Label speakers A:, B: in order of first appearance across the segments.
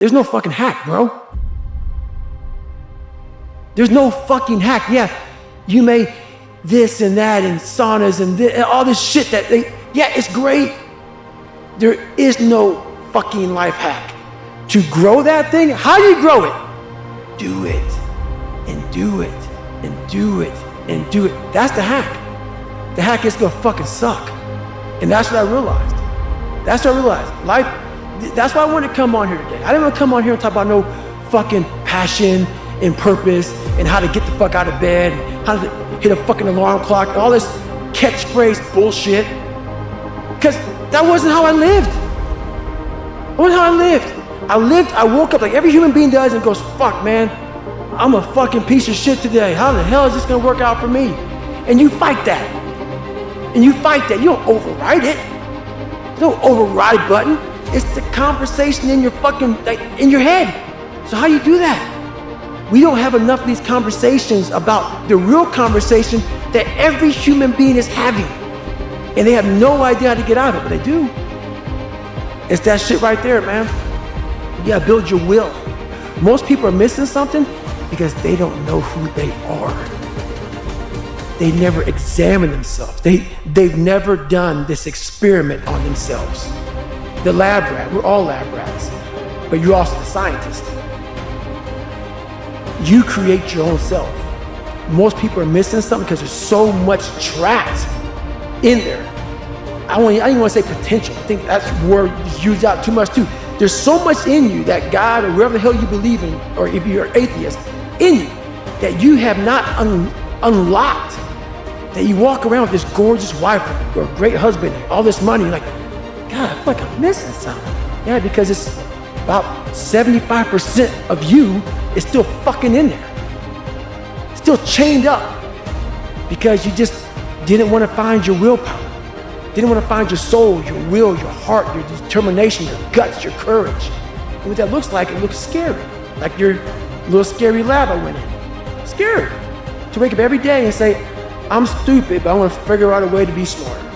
A: There's no fucking hack, bro. There's no fucking hack. Yeah, you may this and that and saunas and all this shit yeah, it's great. There is no fucking life hack. To grow that thing, how do you grow it? Do it, and do it, and do it, and do it. That's the hack. The hack is gonna fucking suck. And that's what I realized. That's what I realized. Life, that's why I wanted to come on here today. I didn't want to come on here and talk about no fucking passion and purpose and how to get the fuck out of bed, how to hit a fucking alarm clock, and all this catchphrase bullshit. Because that wasn't how I lived. That wasn't how I lived. I woke up like every human being does and goes, fuck, man, I'm a fucking piece of shit today. How the hell is this gonna work out for me? And you fight that. And you fight that. You don't override it. There's no override button. It's the conversation in your fucking, like, in your head. So how you do that? We don't have enough of these conversations about the real conversation that every human being is having. And they have no idea how to get out of it, but they do. It's that shit right there, man. You gotta build your will. Most people are missing something because they don't know who they are. They never examine themselves. They've never done this experiment on themselves. The lab rat, we're all lab rats, but you're also the scientist. You create your own self. Most people are missing something because there's so much trapped in there. I don't even want to say potential. I think that's word used out too much too. There's so much in you that God or wherever the hell you believe in, or if you're an atheist, in you that you have not unlocked. That you walk around with this gorgeous wife or great husband, all this money, you're like, God, I feel like I'm missing something. Yeah, because it's about 75% of you is still fucking in there. Still chained up because you just didn't want to find your willpower. Didn't want to find your soul, your will, your heart, your determination, your guts, your courage. And what that looks like, it looks scary. Like your little scary lab I went in. Scary. To wake up every day and say, I'm stupid, but I want to figure out a way to be smarter.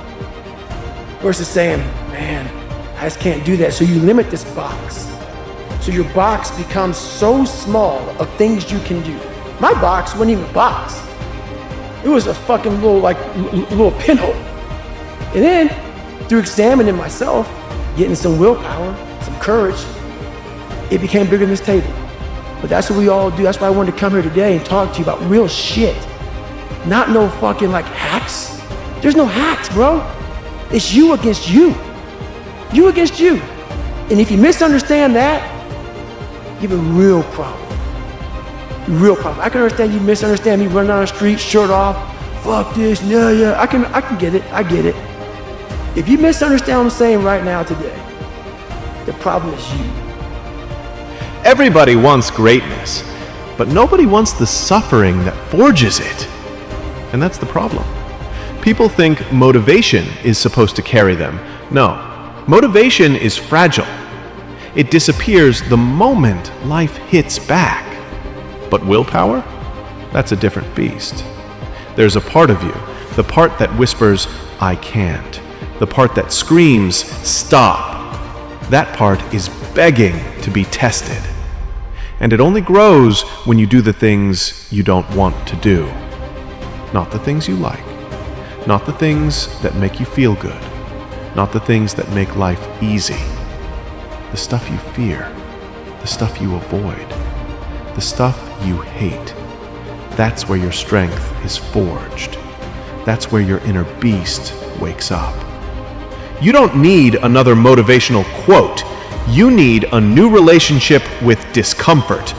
A: Versus saying, man, I just can't do that. So you limit this box. So your box becomes so small of things you can do. My box wasn't even a box. It was a fucking little pinhole. And then, through examining myself, getting some willpower, some courage, it became bigger than this table. But that's what we all do. That's why I wanted to come here today and talk to you about real shit. Not no fucking like hacks. There's no hacks, bro. It's you against you. You against you. And if you misunderstand that, you have a real problem. Real problem. I can understand you misunderstand me running down the street, shirt off, fuck this, yeah. I can get it. I get it. If you misunderstand what I'm saying right now today, the problem is you.
B: Everybody wants greatness, but nobody wants the suffering that forges it. And that's the problem. People think motivation is supposed to carry them. No, motivation is fragile. It disappears the moment life hits back. But willpower? That's a different beast. There's a part of you, the part that whispers, I can't. The part that screams, stop. That part is begging to be tested. And it only grows when you do the things you don't want to do. Not the things you like. Not the things that make you feel good. Not the things that make life easy. The stuff you fear. The stuff you avoid. The stuff you hate. That's where your strength is forged. That's where your inner beast wakes up. You don't need another motivational quote. You need a new relationship with discomfort.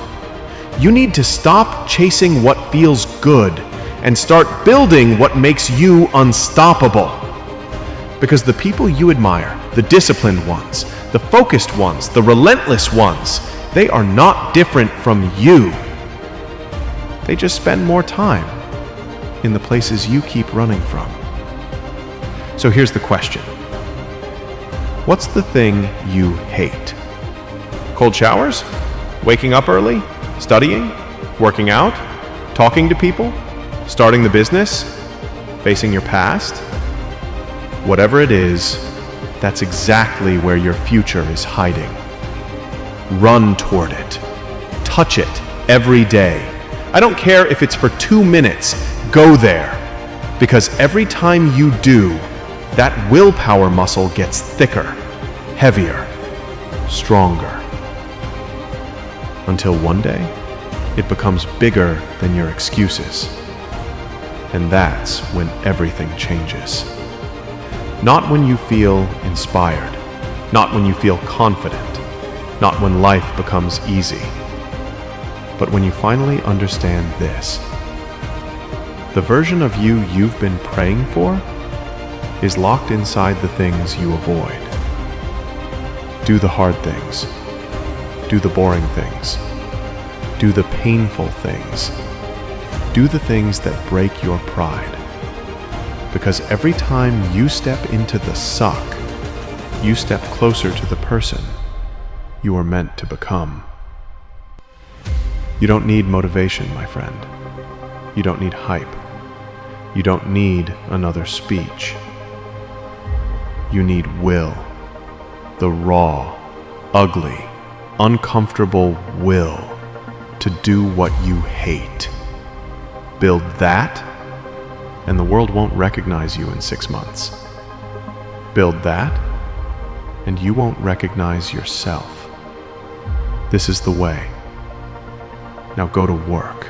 B: You need to stop chasing what feels good and start building what makes you unstoppable. Because the people you admire, the disciplined ones, the focused ones, the relentless ones, they are not different from you. They just spend more time in the places you keep running from. So here's the question. What's the thing you hate? Cold showers? Waking up early? Studying? Working out? Talking to people? Starting the business? Facing your past? Whatever it is, that's exactly where your future is hiding. Run toward it. Touch it every day. I don't care if it's for 2 minutes. Go there. Because every time you do, that willpower muscle gets thicker, heavier, stronger. Until one day, it becomes bigger than your excuses. And that's when everything changes. Not when you feel inspired, not when you feel confident, not when life becomes easy, but when you finally understand this. The version of you you've been praying for is locked inside the things you avoid. Do the hard things. Do the boring things. Do the painful things. Do the things that break your pride. Because every time you step into the suck, you step closer to the person you are meant to become. You don't need motivation, my friend. You don't need hype. You don't need another speech. You need will. The raw, ugly, uncomfortable will to do what you hate. Build that, and the world won't recognize you in 6 months. Build that, and you won't recognize yourself. This is the way. Now go to work.